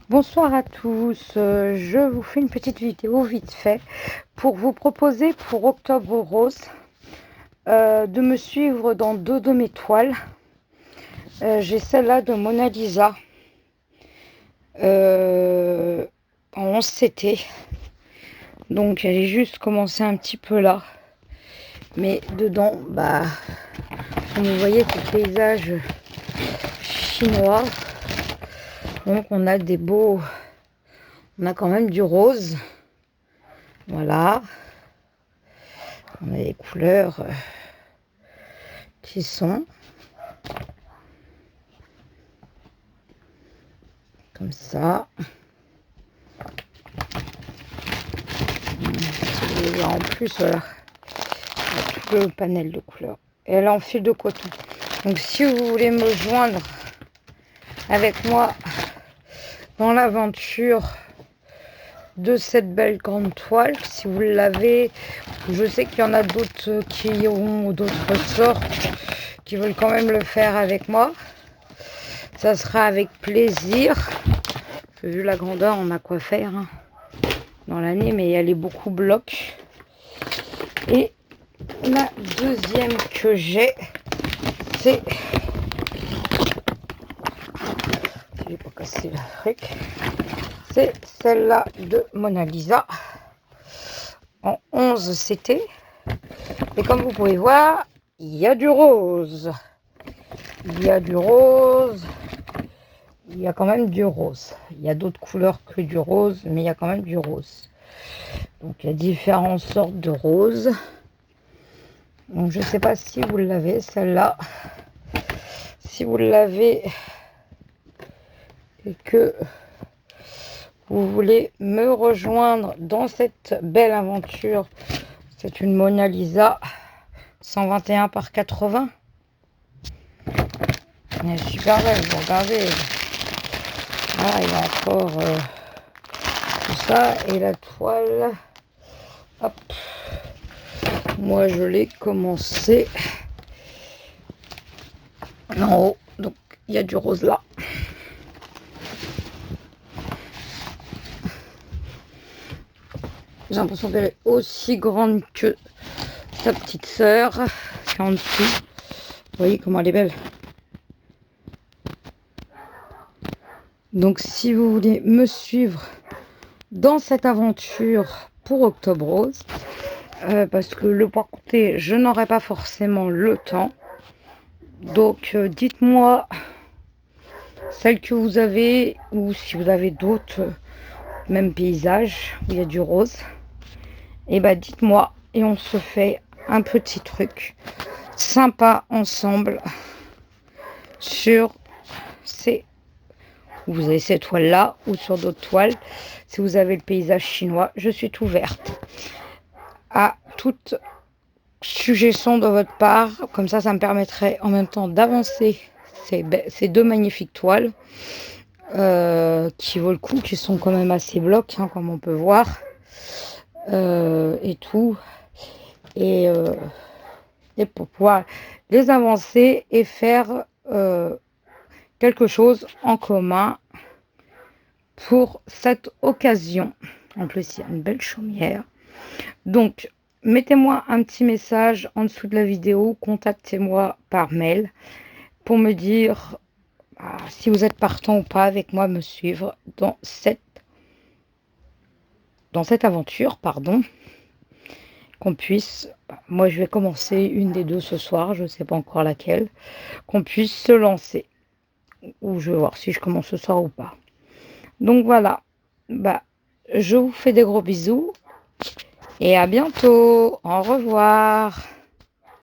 Bonsoir à tous, je vous fais une petite vidéo vite fait pour vous proposer pour Octobre Rose de me suivre dans deux de mes toiles. J'ai celle-là de Mona Lisa en 11 CT, donc elle est juste commencé un petit peu là, mais dedans, comme vous voyez, c'est le paysage chinois, donc on a des beaux, on a quand même du rose. Voilà, on a les couleurs qui sont comme ça. Et en plus, voilà, il y a tout le panel de couleurs. Et elle est en fil de coton. Donc si vous voulez me joindre avec moi dans l'aventure de cette belle grande toile, si vous l'avez, je sais qu'il y en a d'autres qui ont d'autres sortes, qui veulent quand même le faire avec moi. Ça sera avec plaisir. Vu la grandeur, on a quoi faire dans l'année, mais elle est beaucoup bloc. Et la deuxième que j'ai, c'est... J'ai pas cassé la truc. C'est celle-là de Mona Lisa en 11 CT. Et comme vous pouvez voir, il y a du rose. Il y a du rose. Il y a quand même du rose. Il y a d'autres couleurs que du rose, mais il y a quand même du rose. Donc il y a différentes sortes de roses. Donc je ne sais pas si vous l'avez, celle-là. Si vous l'avez et que vous voulez me rejoindre dans cette belle aventure, c'est une Mona Lisa 121 par 80. Elle est super belle, vous regardez. Ah, il y a encore tout ça. Et la toile, hop, moi je l'ai commencé en haut. Donc il y a du rose là. J'ai l'impression qu'elle est aussi grande que sa petite sœur qui est en dessous. Vous voyez comment elle est belle. Donc si vous voulez me suivre dans cette aventure pour Octobre Rose, parce que le porter, je n'aurai pas forcément le temps. Donc dites-moi celle que vous avez, ou si vous avez d'autres même paysages où il y a du rose, et dites-moi et on se fait un petit truc sympa ensemble sur ces, vous avez cette toile là ou sur d'autres toiles. Si vous avez le paysage chinois, je suis ouverte à toute suggestion de votre part, comme ça me permettrait en même temps d'avancer ces deux magnifiques toiles qui vaut le coup, qui sont quand même assez blocs comme on peut voir, et tout, et pour pouvoir les avancer et faire quelque chose en commun pour cette occasion. En plus il y a une belle chaumière, donc mettez-moi un petit message en dessous de la vidéo, contactez-moi par mail pour me dire si vous êtes partant ou pas avec moi me suivre dans cette aventure, pardon, qu'on puisse, moi je vais commencer une des deux ce soir, je ne sais pas encore laquelle, qu'on puisse se lancer, ou je vais voir si je commence ce soir ou pas. Donc voilà, je vous fais des gros bisous et à bientôt, au revoir.